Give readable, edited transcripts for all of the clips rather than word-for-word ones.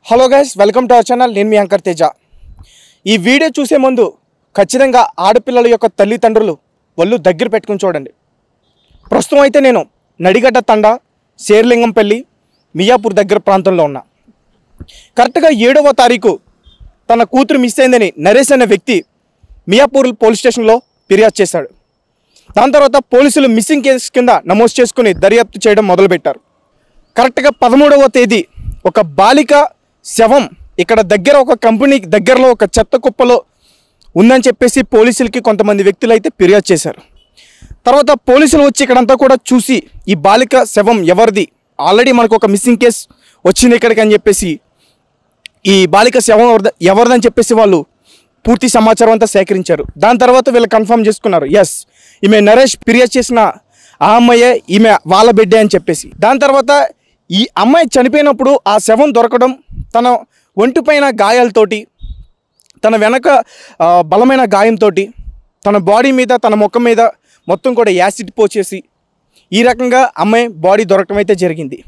Hello guys, welcome to our channel. నేను మీ anchor Teja. ఈ video చూసే ముందు ఖచ్చితంగా ఆడపిల్లల యొక్క తల్లిదండ్రులు వాళ్ళు దగ్గర పెట్టుకుని చూడండి. ప్రస్తుతం అయితే నేను నడిగడ్డ తండా, శేర్లింగంపల్లి, మియాపూర్ దగ్గర ప్రాంతంలో ఉన్నా. కరెక్ట్గా 7వ తారీఖు తన కూతురు మిస్ అయిందని నరేష్ అనే వ్యక్తి మియాపూర్ పోలీస్ స్టేషన్లో ఫిర్యాదు చేశాడు. దాని తర్వాత పోలీసులు మిస్సింగ్ కేసు కింద నమోదు చేసుకుని దర్యాప్తు చేయడం మొదలుపెట్టారు. కరెక్ట్గా 13వ తేదీ ఒక బాలిక శవం ఇక్కడ దగ్గర ఒక కంపెనీ దగ్గరలో ఒక చెత్త కుప్పలో ఉందని చెప్పేసి పోలీసులకి కొంతమంది వ్యక్తులు అయితే ఫిర్యాదు చేశారు. తర్వాత పోలీసులు వచ్చి ఇక్కడంతా కూడా చూసి ఈ బాలిక శవం ఎవరిది, ఆల్రెడీ మనకు ఒక మిస్సింగ్ కేసు వచ్చింది ఇక్కడికి అని చెప్పేసి ఈ బాలిక శవం ఎవరిదని చెప్పేసి వాళ్ళు పూర్తి సమాచారం అంతా సేకరించారు. దాని తర్వాత వీళ్ళు కన్ఫర్మ్ చేసుకున్నారు, ఎస్ ఈమె నరేష్ ఫిర్యాదు చేసిన ఆ అమ్మాయే, ఈమె వాళ్ళ బిడ్డే అని చెప్పేసి. దాని తర్వాత ఈ అమ్మాయి చనిపోయినప్పుడు ఆ శవం దొరకడం, తన ఒంటిపైన గాయాలతోటి, తన వెనక బలమైన గాయంతో, తన బాడీ మీద, తన ముఖం మీద మొత్తం కూడా యాసిడ్ పోసేసి ఈ రకంగా అమ్మాయి బాడీ దొరకడం అయితే జరిగింది.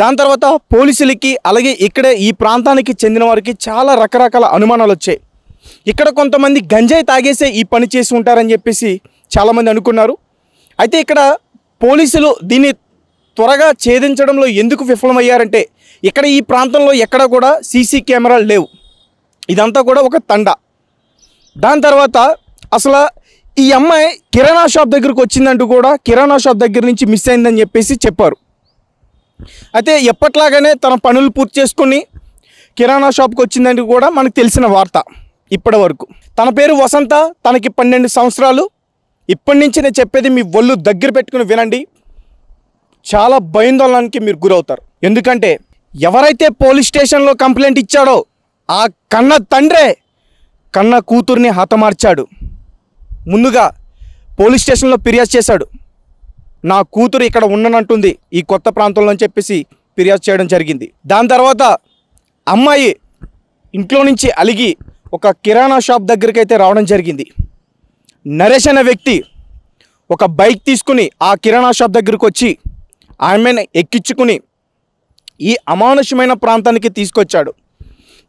దాని తర్వాత పోలీసులకి అలాగే ఇక్కడే ఈ ప్రాంతానికి చెందిన వారికి చాలా రకరకాల అనుమానాలు వచ్చాయి. ఇక్కడ కొంతమంది గంజాయి తాగేసే ఈ పని చేసి ఉంటారని చెప్పేసి చాలామంది అనుకున్నారు. అయితే ఇక్కడ పోలీసులు దీన్ని త్వరగా ఛేదించడంలో ఎందుకు విఫలమయ్యారంటే, ఇక్కడ ఈ ప్రాంతంలో ఎక్కడ కూడా సీసీ కెమెరాలు లేవు. ఇదంతా కూడా ఒక తండా. దాని తర్వాత అసలు ఈ అమ్మాయి కిరాణా షాప్ దగ్గరకు వచ్చిందంటూ కూడా కిరాణా షాప్ దగ్గర నుంచి మిస్ అయిందని చెప్పేసి చెప్పారు. అయితే ఎప్పట్లాగానే తన పనులు పూర్తి చేసుకుని కిరాణా షాప్కి వచ్చిందంటూ కూడా మనకు తెలిసిన వార్త ఇప్పటి వరకు. తన పేరు వసంత, తనకి 12 సంవత్సరాలు. ఇప్పటి నుంచి నేను చెప్పేది మీ ఒళ్ళు దగ్గర పెట్టుకుని వినండి, చాలా భయాందోళనకి మీరు గురవుతారు. ఎందుకంటే ఎవరైతే పోలీస్ స్టేషన్లో కంప్లైంట్ ఇచ్చాడో ఆ కన్న తండ్రే కన్న కూతుర్ని హతమార్చాడు. ముందుగా పోలీస్ స్టేషన్లో ఫిర్యాదు చేశాడు, నా కూతురు ఇక్కడ ఉండనంటుంది ఈ కొత్త ప్రాంతంలో అని చెప్పేసి ఫిర్యాదు చేయడం జరిగింది. దాని తర్వాత అమ్మాయి ఇంట్లో నుంచి అలిగి ఒక కిరాణా షాప్ దగ్గరికి అయితే రావడం జరిగింది. నరేష్ అనే వ్యక్తి ఒక బైక్ తీసుకుని ఆ కిరాణా షాప్ దగ్గరికి వచ్చి ఆమెను ఎక్కించుకుని ఈ అమానుషమైన ప్రాంతానికి తీసుకొచ్చాడు.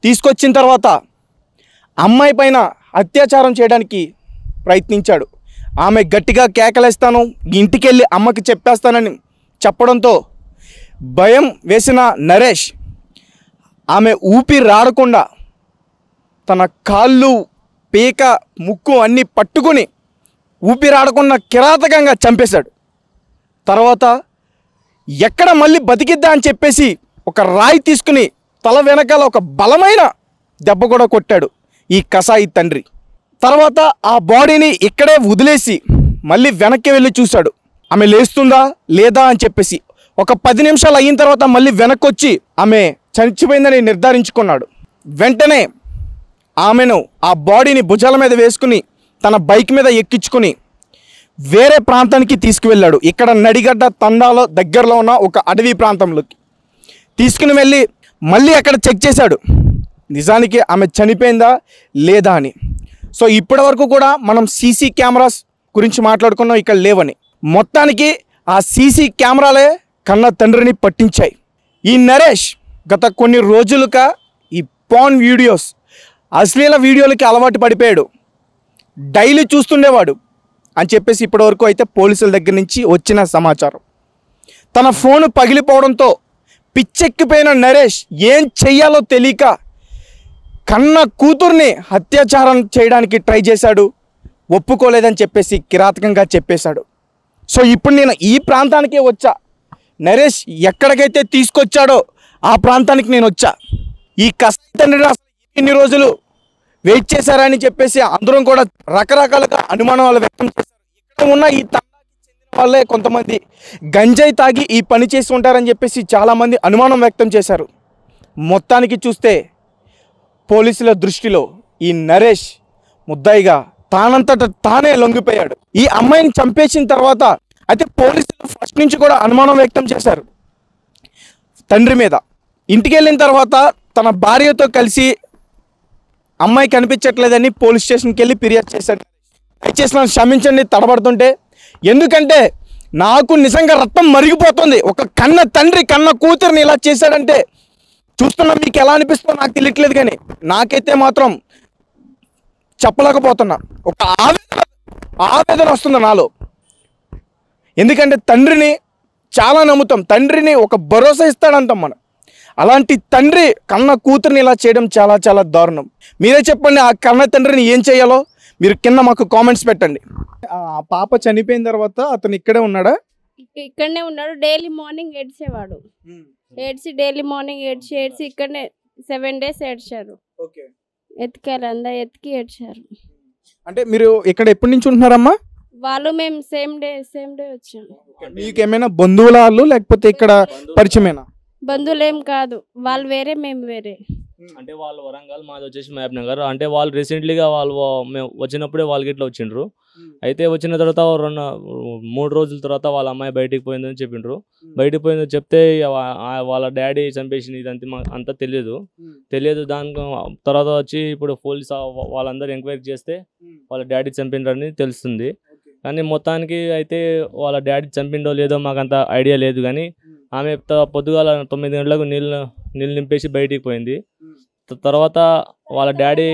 తీసుకొచ్చిన తర్వాత అమ్మాయి పైన అత్యాచారం చేయడానికి ప్రయత్నించాడు. ఆమె గట్టిగా కేకలేస్తాను, ఇంటికి వెళ్ళి అమ్మకి చెప్పేస్తానని చెప్పడంతో భయం వేసిన నరేష్ ఆమె ఊపిరాడకుండా తన కాళ్ళు, పీక, ముక్కు అన్నీ పట్టుకుని ఊపిరాడకుండా కిరాతకంగా చంపేశాడు. తర్వాత ఎక్కడ మళ్ళీ బతికిద్దా అని చెప్పేసి ఒక రాయి తీసుకుని తల వెనకాల ఒక బలమైన దెబ్బ కూడా కొట్టాడు ఈ కసాయి తండ్రి. తర్వాత ఆ బాడీని ఇక్కడే వదిలేసి మళ్ళీ వెనక్కి వెళ్ళి చూశాడు, ఆమె లేస్తుందా లేదా అని చెప్పేసి. ఒక 10 నిమిషాలు అయిన తర్వాత మళ్ళీ వెనక్కి వచ్చి ఆమె చనిపోయిందని నిర్ధారించుకున్నాడు. వెంటనే ఆమెను ఆ బాడీని భుజాల మీద వేసుకుని తన బైక్ మీద ఎక్కించుకుని వేరే ప్రాంతానికి తీసుకువెళ్ళాడు. ఇక్కడ నడిగడ్డ తండాలో దగ్గరలో ఉన్న ఒక అడవి ప్రాంతంలోకి తీసుకుని వెళ్ళి మళ్ళీ అక్కడ చెక్ చేశాడు, నిజానికి ఆమె చనిపోయిందా లేదా అని. సో ఇప్పటి వరకు కూడా మనం సీసీ కెమెరాస్ గురించి మాట్లాడుకున్నాం, ఇక్కడ లేవని. మొత్తానికి ఆ సీసీ కెమెరాలే కన్న తండ్రిని పట్టించాయి. ఈ నరేష్ గత కొన్ని రోజులుగా ఈ పాన్ వీడియోస్, అశ్లీల వీడియోలకి అలవాటు పడిపోయాడు. డైలీ చూస్తుండేవాడు అని చెప్పేసి ఇప్పటివరకు అయితే పోలీసుల దగ్గర నుంచి వచ్చిన సమాచారం. తన ఫోను పగిలిపోవడంతో పిచ్చెక్కిపోయిన నరేష్ ఏం చెయ్యాలో తెలియక కన్న కూతుర్ని అత్యాచారం చేయడానికి ట్రై చేశాడు. ఒప్పుకోలేదని చెప్పేసి కిరాతకంగా చెప్పేశాడు. సో ఇప్పుడు నేను ఈ ప్రాంతానికే వచ్చా, నరేష్ ఎక్కడికైతే తీసుకొచ్చాడో ఆ ప్రాంతానికి నేను వచ్చా. ఈ తండ్రిని ఇన్ని రోజులు వెయిట్ చేశారని చెప్పేసి అందరం కూడా రకరకాలుగా అనుమానాలు వ్యక్తం చేశారు. ఇక్కడ ఉన్న ఈ తండాకి చెందిన వాళ్ళే కొంతమంది గంజాయి తాగి ఈ పని చేసి ఉంటారని చెప్పేసి చాలామంది అనుమానం వ్యక్తం చేశారు. మొత్తానికి చూస్తే పోలీసుల దృష్టిలో ఈ నరేష్ ముద్దాయిగా తానంతట తానే లొంగిపోయాడు. ఈ అమ్మాయిని చంపేసిన తర్వాత అయితే పోలీసులు ఫస్ట్ నుంచి కూడా అనుమానం వ్యక్తం చేశారు తండ్రి మీద. ఇంటికి వెళ్ళిన తర్వాత తన భార్యతో కలిసి అమ్మాయి కనిపించట్లేదని పోలీస్ స్టేషన్కి వెళ్ళి ఫిర్యాదు చేశాడు. దయచేసి నన్ను క్షమించండి తడబడుతుంటే, ఎందుకంటే నాకు నిజంగా రక్తం మరిగిపోతుంది. ఒక కన్న తండ్రి కన్న కూతురిని ఇలా చేశాడంటే చూస్తున్నా మీకు ఎలా అనిపిస్తుందో నాకు తెలియట్లేదు, కానీ నాకైతే మాత్రం చెప్పలేకపోతున్నా. ఒక ఆవేదన వస్తుంది నాలో. ఎందుకంటే తండ్రిని చాలా నమ్ముతాం, తండ్రిని ఒక భరోసా ఇస్తాడంటాం మనం. అలాంటి తండ్రి కన్న కూతురిని ఇలా చేయడం చాలా చాలా దారుణం. మీరే చెప్పండి, ఆ కన్న తండ్రిని ఏం చేయాలో మీరు కింద మాకు కామెంట్స్ పెట్టండి. ఆ పాప చనిపోయిన తర్వాత అతను ఇక్కడే ఉన్నాడా? ఇక్కడనే ఉన్నాడు. డైలీ మార్నింగ్ ఏడ్చేవాడు. డైలీ మార్నింగ్ ఏడ్చి ఇక్కడనే 7 days ఏడ్చారు. ఎత్తికారు, అందరు ఎత్తికి ఏడ్చారు. అంటే మీరు ఇక్కడ ఎప్పటి నుంచి ఉంటున్నారమ్మా? వాళ్ళు మేము సేమ్ డే వచ్చాము. మీకు ఏమైనా బంధువుల వాళ్ళు లేకపోతే ఇక్కడ పరిచయమేనా? బంధువులేం కాదు, వాళ్ళు వేరే మేము వేరే. అంటే వాళ్ళు వరంగల్, మాది వచ్చేసి మహబూబ్ నగర్. అంటే వాళ్ళు రీసెంట్లీగా మేము వచ్చినప్పుడే వాళ్ళకి ఇట్లా వచ్చిండ్రు. అయితే వచ్చిన తర్వాత 3 రోజుల తర్వాత వాళ్ళ అమ్మాయి బయటికి పోయిందని చెప్పిండ్రు. బయటికి పోయిందని చెప్తే వాళ్ళ డాడీ చంపేసింది ఇదంతా అంతా తెలియదు. దాని తర్వాత వచ్చి ఇప్పుడు పోలీస్ వాళ్ళందరూ ఎంక్వైరీ చేస్తే వాళ్ళ డాడీ చంపిండ్రని తెలుస్తుంది. కానీ మొత్తానికి అయితే వాళ్ళ డాడీ చంపిండో లేదో మాకు అంత ఐడియా లేదు. కానీ ఆమె పొద్దుగాల 9 గంటలకు నీళ్ళు నింపేసి బయటికి పోయింది. తర్వాత వాళ్ళ డాడీ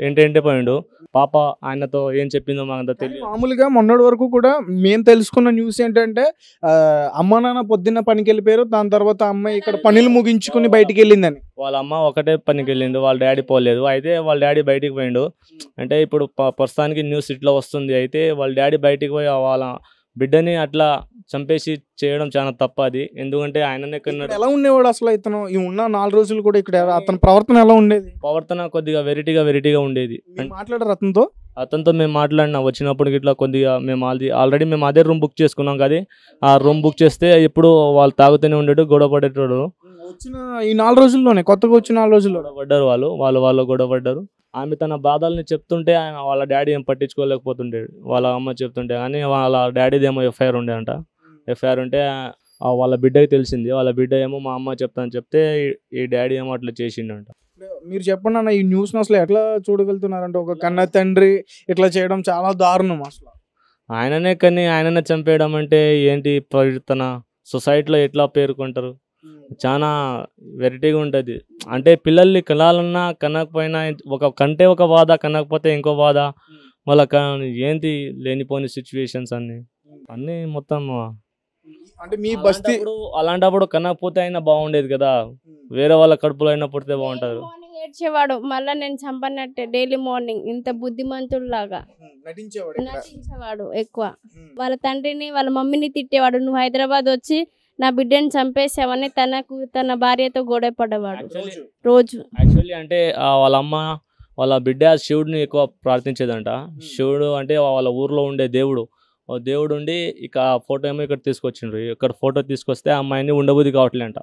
ఏంటంటే పోయిండు. పాప ఆయనతో ఏం చెప్పిందో మాకంత తెలియదు. మామూలుగా మొన్నటి వరకు కూడా మేము తెలుసుకున్న న్యూస్ ఏంటంటే అమ్మ నాన్న పొద్దున్న పనికి వెళ్ళిపోయారు, దాని తర్వాత అమ్మాయి ఇక్కడ పనులు ముగించుకుని బయటికి వెళ్ళిందని. వాళ్ళ అమ్మ ఒకటే పనికి వెళ్ళిండు, వాళ్ళ డాడీ పోలేదు. అయితే వాళ్ళ డాడీ బయటికి పోయిండు. అంటే ఇప్పుడు ప్రస్తుతానికి న్యూస్ ఇట్లా వస్తుంది. అయితే వాళ్ళ డాడీ బయటికి పోయి వాళ్ళ బిడ్డని అట్లా చంపేసి చేయడం చాలా తప్పు అది. ఎందుకంటే ఆయననే కన్నాడు. ఎలా ఉండేవాడు అసలు ఇతను? ఈ ఉన్న 4 రోజులు కూడా ఇక్కడ అతని ప్రవర్తన ఎలా ఉండేది? ప్రవర్తన కొద్దిగా వెరైటీగా ఉండేది. మాట్లాడారు అతనితో మేము మాట్లాడినా వచ్చినప్పుడు ఇట్లా కొద్దిగా మేము ఆల్రెడీ మేము అదే రూమ్ బుక్ చేసుకున్నాం కదా. ఆ రూమ్ బుక్ చేస్తే ఎప్పుడు వాళ్ళు తాగుతూనే ఉండేడు, గొడవ పడేటోడు. వచ్చిన ఈ 4 రోజుల్లోనే, కొత్తగా వచ్చిన 4 రోజుల్లో గొడవ పడ్డారు. వాళ్ళు గొడవ పడ్డారు. ఆమె తన బాధల్ని చెప్తుంటే ఆయన వాళ్ళ డాడీ ఏం పట్టించుకోలేకపోతుండేది. వాళ్ళ అమ్మ చెప్తుంటే. కానీ వాళ్ళ డాడీది ఏమో ఎఫ్ఐఆర్ ఉండే అంట. ఎఫ్ఐఆర్ ఉంటే వాళ్ళ బిడ్డకి తెలిసింది. వాళ్ళ బిడ్డ ఏమో మా అమ్మ చెప్తాను చెప్తే ఈ డాడీ ఏమో అట్లా చేసిండంట. మీరు చెప్పండి అన్న, ఈ న్యూస్ని అసలు ఎట్లా చూడగలుగుతున్నారంటే ఒక కన్న తండ్రి ఇట్లా చేయడం చాలా దారుణం అసలు. ఆయననే చంపేయడం అంటే ఏంటి ప్రవర్తన? సొసైటీలో ఎట్లా పేర్కొంటారు? చాలా వెరైటీగా ఉంటుంది. అంటే పిల్లల్ని కనాలన్నా కనకపోయినా ఒక బాధ, కనకపోతే ఇంకో బాధ. వాళ్ళ ఏంటి లేనిపోని సిచ్యువేషన్స్ అన్నీ మొత్తం. అంటే మీ బస్తీ అలాంటప్పుడు కనకపోతే అయినా బాగుండేది కదా, వేరే వాళ్ళ కడుపులో అయినా పుడితే బాగుంటుంది. ఏడ్చేవాడు, మళ్ళీ నేను చంపనట్టే డైలీ మార్నింగ్. ఇంత బుద్ధిమంతుడు లాగా నటించేవాడు ఎక్కువ. వాళ్ళ తండ్రిని వాళ్ళ మమ్మీని తిట్టేవాడు. నువ్వు హైదరాబాద్ వచ్చి నా బిడ్డని చంపేసావని తన భార్యతో గొడవ పడేవాడు రోజు. యాక్చువల్లీ అంటే వాళ్ళ అమ్మ వాళ్ళ బిడ్డ శివుడిని ఎక్కువ ప్రార్థించేదంట. శివుడు అంటే వాళ్ళ ఊర్లో ఉండే దేవుడు ఉండి ఇక ఫోటో ఏమో ఇక్కడ తీసుకొచ్చిండ్రు. ఇక్కడ ఫోటో తీసుకొస్తే ఆ అమ్మాయిని ఉండబుద్ధి కావట్లేంట.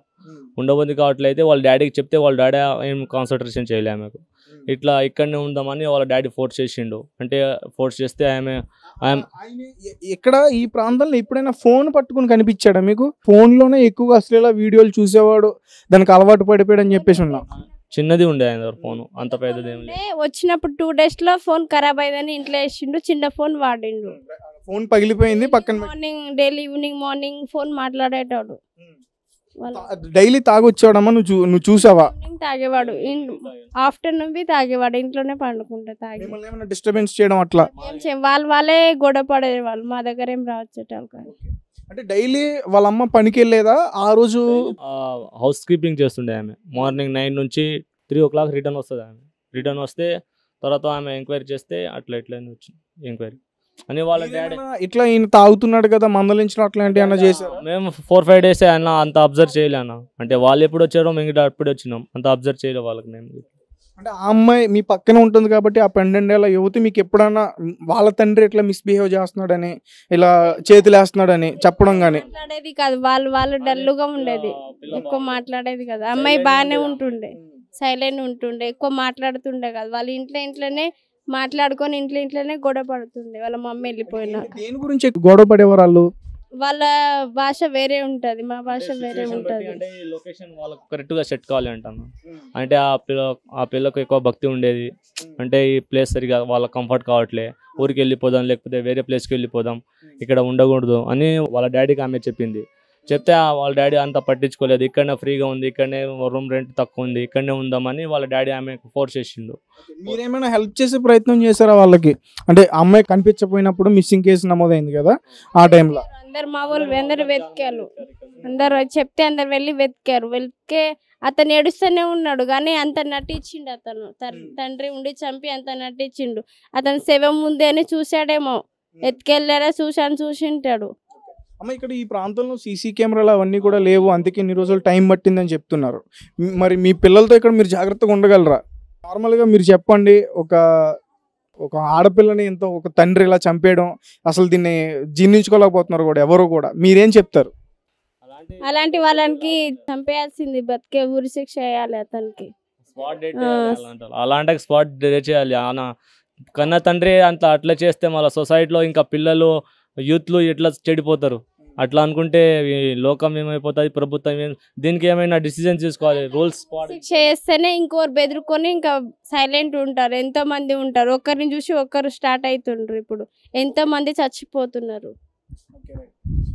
ఉండబుద్ధి కావట్లయితే వాళ్ళ డాడీకి చెప్తే వాళ్ళ డాడీ ఏం కాన్సన్ట్రేషన్ చేయలే ఆమెకు. ఇట్లా ఇక్కడనే ఉందామని వాళ్ళ డాడీ ఫోర్స్ చేసిండు. అంటే ఫోర్స్ చేస్తే ఆమె ఇక్కడ ఈ ప్రాంతంలో ఎప్పుడైనా ఫోన్ పట్టుకుని కనిపించాడా మీకు? ఫోన్లోనే ఎక్కువగా అశ్లీల వీడియోలు చూసేవాడు, దానికి అలవాటు పడిపోయాడు అని చెప్పేసి ఉన్నాం. చిన్నది ఉండే ఆయన ఫోన్, అంత పెద్దది వచ్చినప్పుడు 2 days లో ఫోన్ ఖరాబ్ అయిందని ఇంట్లో వేసిండు. చిన్న ఫోన్ వాడిండు. ఫోన్ పగిలిపోయింది పక్కన. మార్నింగ్ డైలీ ఈవినింగ్ ఫోన్ మాట్లాడేటాడు. డైలీ తాగొచ్చాడమ్మా? నువ్వు చూసావా? తాగేవాడు, ఆఫ్టర్నూన్ బి తాగేవాడు. ఇంట్లోనే పండుకుంటా తాగి. డిస్టర్బెన్స్ చేయడం అట్లా వాళ్ళే గొడవ పడేవాళ్ళు. మా దగ్గర ఏం రావచ్చేటారు కానీ. అంటే డైలీ వాళ్ళ అమ్మ పనికి వెళ్ళేదా? ఆ రోజు హౌస్ కీపింగ్ చేస్తుండే ఆమె. మార్నింగ్ 9 నుంచి 3 o'clock రిటర్న్ వస్తుంది. ఆమె రిటర్న్ వస్తే తర్వాత ఆమె ఎంక్వైరీ చేస్తే అట్లా వచ్చింది ఎంక్వైరీ అని. వాళ్ళ డాడీ ఇట్లా ఈయన తాగుతున్నాడు కదా, మందలించడం అట్లాంటివి అన్న చేశారు. మేము 4-5 days అన్న అంత అబ్జర్వ్ చేయలే అన్న. అంటే వాళ్ళు ఎప్పుడు వచ్చారో మేము అప్పుడు వచ్చినాం, అంత అబ్జర్వ్ చేయలే వాళ్ళకి. మేము అంటే ఆ అమ్మాయి మీ పక్కన ఉంటుంది కాబట్టి ఆ 12 ఏళ్ల యువతి మీకు ఎప్పుడన్నా వాళ్ళ తండ్రి ఇట్లా మిస్బిహేవ్ చేస్తున్నాడని, ఇలా చేతులు వేస్తున్నాడని చెప్పడం కానీ మాట్లాడేది కాదు. వాళ్ళు డల్లుగా ఉండేది, ఎక్కువ మాట్లాడేది కదా. అమ్మాయి బాగానే ఉంటుండే, సైలెంట్ ఉంటుండే, ఎక్కువ మాట్లాడుతుండే కదా. వాళ్ళ ఇంట్లోనే మాట్లాడుకొని ఇంట్లోనే గొడవ పడుతుండే. వాళ్ళ మమ్మీ వెళ్ళిపోయినాక దేని గురించి గొడవ పడేవారు వాళ్ళు? వాళ్ళ భాష వేరే ఉంటది, మా భాష వేరే ఉంటది. అంటే లొకేషన్ వాళ్ళకి కరెక్ట్ గా సెట్ కావాలి అంటాను. అంటే ఆ పిల్లకు ఎక్కువ భక్తి ఉండేది. అంటే ఈ ప్లేస్ సరిగా వాళ్ళకి కంఫర్ట్ కావట్లే, ఊరికి వెళ్ళిపోదాం లేకపోతే వేరే ప్లేస్కి వెళ్ళిపోదాం, ఇక్కడ ఉండకూడదు అని వాళ్ళ డాడీకి ఆమె చెప్పింది. చెప్తే వాళ్ళ డాడీ అంత పట్టించుకోలేదు, ఇక్కడనే ఫ్రీగా ఉంది, ఇక్కడనే రూమ్ రెంట్ తక్కువ ఉంది, ఇక్కడనే ఉందామని వాళ్ళ డాడీ ఆమెకు ఫోర్స్ చేసిండు. మీరేమైనా హెల్ప్ చేసే ప్రయత్నం చేశారా వాళ్ళకి? అంటే అమ్మాయి కనిపించకపోయినప్పుడు మిస్సింగ్ కేసు నమోదైంది కదా ఆ టైంలో. అందరు మా వాళ్ళు అందరు వెతికారు, అందరు చెప్తే అందరు వెళ్ళి వెతికారు. వెతికే అతను ఏడుస్తూనే ఉన్నాడు కానీ అంత నటించిండు. అతను తండ్రి ఉండి చంపి అంత నటించిండు. అతను శవం ముందే అని చూశాడేమో, ఎత్తుకెళ్ళారా చూసింటాడు. అమ్మ ఇక్కడ ఈ ప్రాంతంలో సీసీ కెమెరాలు అవన్నీ కూడా లేవు, అందుకే ఇన్ని రోజులు టైం పట్టిందని చెప్తున్నారు. మరి మీ పిల్లలతో ఇక్కడ మీరు జాగ్రత్తగా ఉండగలరా? నార్మల్గా మీరు చెప్పండి, ఒక ఆడపిల్లని ఎంతో ఒక తండ్రి ఇలా చంపేయడం, అసలు దీన్ని జీర్ణించుకోలేకపోతున్నారు కూడా ఎవరు కూడా, మీరేం చెప్తారు? అలాంటి వాళ్ళకి చంపేయాల్సింది, బతికే ఊరి శిక్ష వేయాలి అతనికి. అలాంటి స్పాట్ డెత్ చేయాలి. కన్న తండ్రి అంత అట్లా చేస్తే మళ్ళీ సొసైటీలో ఇంకా పిల్లలు యూత్లు ఇట్లా చెడిపోతారు. అట్లా అనుకుంటే లోకం ఏమైపోతుంది, ప్రభుత్వం దీనికి ఏమైనా డిసిజన్ తీసుకోవాలి. రూల్స్ శిక్ష చేస్తేనే ఇంకోరు బెదిరుకొని ఇంకా సైలెంట్ ఉంటారు. ఎంతో మంది ఉంటారు, ఒక్కరిని చూసి ఒక్కరు స్టార్ట్ అవుతుండ్రు. ఇప్పుడు ఎంతో మంది చచ్చిపోతున్నారు.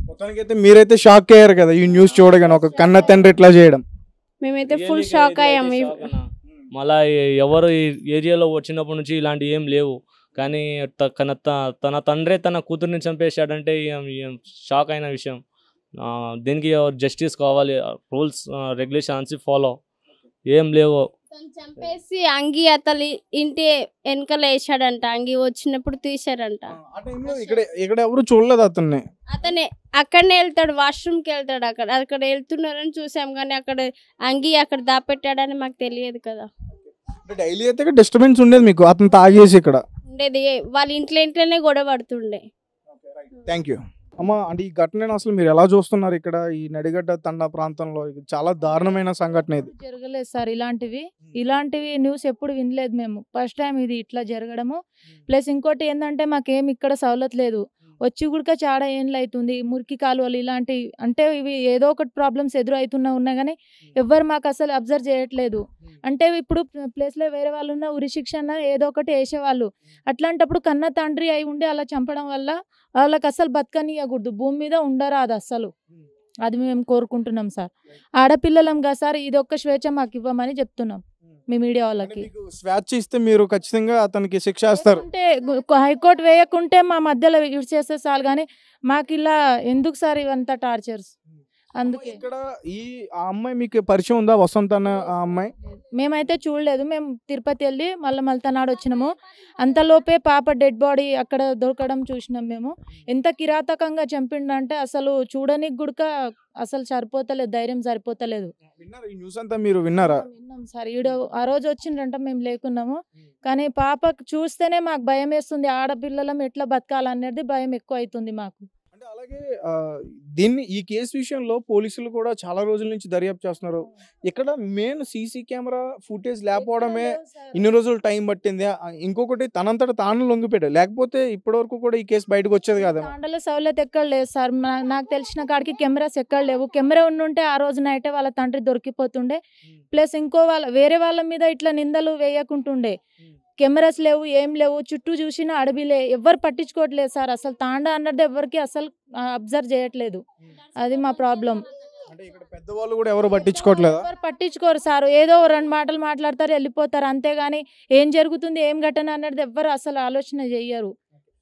మొత్తానికైతే మీరైతే షాక్ అయ్యారు కదా ఈ న్యూస్ చూడగానే, ఒక కన్న తండ్రి ఇట్లా చేయడం. మేమైతే ఫుల్ షాక్ అయ్యాము. మళ్ళా ఎవరు ఈ ఏరియాలో వచ్చినప్పటి నుంచి ఇలాంటి ఏం లేవు, కానీ తన తండ్రే తన కూతుర్ని చంపేశాడంటే షాక్ అయిన విషయం. దీనికి జస్టిస్ కావాలి, రూల్స్ రెగ్యులేషన్స్ ఫాలో ఏం లేవు. చంపేసి అంగి అతని ఇంటి వెనకాల వేసాడంట, అంగి వచ్చినప్పుడు తీసారంట. ఇక్కడ ఎవరు చూడలేదు అతన్ని. అతనే అక్కడనే వెళ్తాడు, వాష్రూమ్కి వెళ్తాడు. అక్కడ వెళ్తున్నారని చూసాం కానీ అక్కడ అంగి అక్కడ దాపెట్టాడని మాకు తెలియదు కదా. డైలీ అయితే డిస్టర్బెన్స్ ఉండేది మీకు, అతను తాగేసి ఇక్కడ ఉండేది, వాళ్ళ ఇంట్లోనే గొడవ పడుతుండే. థ్యాంక్ యూ అమ్మ. అంటే ఈ ఘటనను అసలు మీరు ఎలా చూస్తున్నారు? ఇక్కడ ఈ నడిగడ్డ తండా ప్రాంతంలో ఇది చాలా దారుణమైన సంఘటన. ఇది జరగలేదు సార్, ఇలాంటివి న్యూస్ ఎప్పుడు వినలేదు మేము. ఫస్ట్ టైం ఇది ఇట్లా జరగడము. ప్లస్ ఇంకోటి ఏంటంటే మాకేం ఇక్కడ సవలత్ లేదు, వచ్చి కూడా చాలా ఏండ్లు అవుతుంది. మురికి కాలువలు ఇలాంటి అంటే ఇవి ఏదో ఒకటి ప్రాబ్లమ్స్ ఉన్నా కానీ ఎవ్వరు మాకు అసలు అబ్జర్వ్ చేయట్లేదు. అంటే ఇప్పుడు ప్లేస్లో వేరే వాళ్ళు ఉన్న ఉరి శిక్ష ఏదో ఒకటి వేసేవాళ్ళు. అట్లాంటప్పుడు కన్న తండ్రి అయి ఉండి అలా చంపడం వల్ల వాళ్ళకి అసలు బతకనియకూడదు, భూమి మీద ఉండరాదు అసలు. అది మేము కోరుకుంటున్నాం సార్. ఆడపిల్లలంగా సార్ ఇది ఒక్క స్వేచ్ఛ మాకు ఇవ్వమని చెప్తున్నాం మీ మీడియా వాళ్ళకి. స్వేచ్ఛ ఇస్తే మీరు ఖచ్చితంగా అతనికి శిక్ష వేస్తారు అంటే హైకోర్టు వేయకుంటే మా మధ్యలో యూజ్ చేస్తే చాలు, కానీ మాకు ఇలా ఎందుకు సార్ ఇవంతా టార్చర్స్? అందుకే ఇక్కడ ఆ అమ్మాయి మీకు పరిచయం ఉందా, వసంత అన్న ఆ అమ్మాయి? మేమైతే చూడలేదు, మేము తిరుపతి వెళ్ళి మళ్ళీ మల్తనాడు వచ్చినాము. అంతలోపే పాప డెడ్ బాడీ అక్కడ దొరకడం చూసినాం మేము. ఎంత కిరాతకంగా చంపిండంటే అసలు చూడడానికి కూడా అసలు సరిపోతలేదు, ధైర్యం సరిపోతలేదు. మీరు విన్నారా? విన్నాం సార్, ఆ రోజు వచ్చిండ్రంట, మేము లేకున్నాము. కానీ పాపకు చూస్తేనే మాకు భయం వేస్తుంది. ఆడపిల్లలం ఎట్లా బతకాలనేది భయం ఎక్కువ అవుతుంది మాకు. అంటే అలాగే ఈ కేసు విషయంలో పోలీసులు కూడా చాలా రోజుల నుంచి దర్యాప్తు చేస్తున్నారు. ఇక్కడ మెయిన్ సీసీ కెమెరా ఫుటేజ్ లేకపోవడమే ఇన్ని రోజులు టైం పట్టింది. ఇంకొకటి తనంతట తాను లొంగిపోయాడు, లేకపోతే ఇప్పటి వరకు కూడా ఈ కేసు బయటకు వచ్చేది కదా. తాండలో సౌలత్ ఎక్కడ లేదు సార్, నాకు తెలిసిన కాడికి కెమెరాస్ ఎక్కడ లేవు. కెమెరా ఉండుంటే ఆ రోజు నైటే వాళ్ళ తండ్రి దొరికిపోతుండే. ప్లస్ ఇంకో వేరే వాళ్ళ మీద ఇట్లా నిందలు వేయకుంటుండే. కెమెరాస్ లేవు, ఏం లేవు, చుట్టూ చూసిన అడవిలే, ఎవ్వరు పట్టించుకోవట్లేదు సార్. అసలు తాండా అన్నది ఎవరికి అసలు అబ్జర్వ్ చేయట్లేదు, అది మా ప్రాబ్లం. పెద్దవాళ్ళు కూడా ఎవరు పట్టించుకోవట్లేదు, ఎవరు పట్టించుకోరు సార్. ఏదో 2 మాటలు మాట్లాడతారు, వెళ్ళిపోతారు, అంతేగాని ఏం జరుగుతుంది ఏం ఘటన అన్నది ఎవ్వరు అసలు ఆలోచన చెయ్యరు.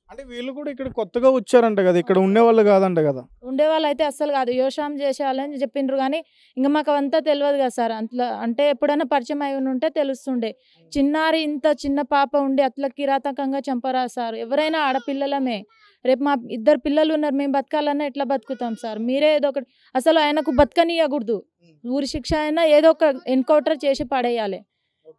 అంటే వీళ్ళు కూడా ఇక్కడ కొత్తగా వచ్చారంట కదా, ఇక్కడ ఉండేవాళ్ళు కాదంట కదా. ఉండేవాళ్ళు అయితే అసలు కాదు, యోషాం చేసేవాళ్ళని చెప్పిండ్రు. కానీ ఇంకా మాకు అవంతా తెలియదు కదా సార్. అట్లా అంటే ఎప్పుడైనా పరిచయం అయి ఉంటే తెలుస్తుండే. చిన్నారి ఇంత చిన్న పాప ఉండి అట్లా కిరాతకంగా చంపరా సార్? ఎవరైనా ఆడపిల్లలమే, రేపు మా 2 పిల్లలు ఉన్నారు, మేము బతకాలన్నా ఎట్లా బతుకుతాం సార్? మీరే ఏదో ఒకటి, అసలు ఆయనకు బతకనియకూడదు, ఊరి శిక్ష అయినా ఏదో ఒక ఎన్కౌంటర్ చేసి పడేయాలి.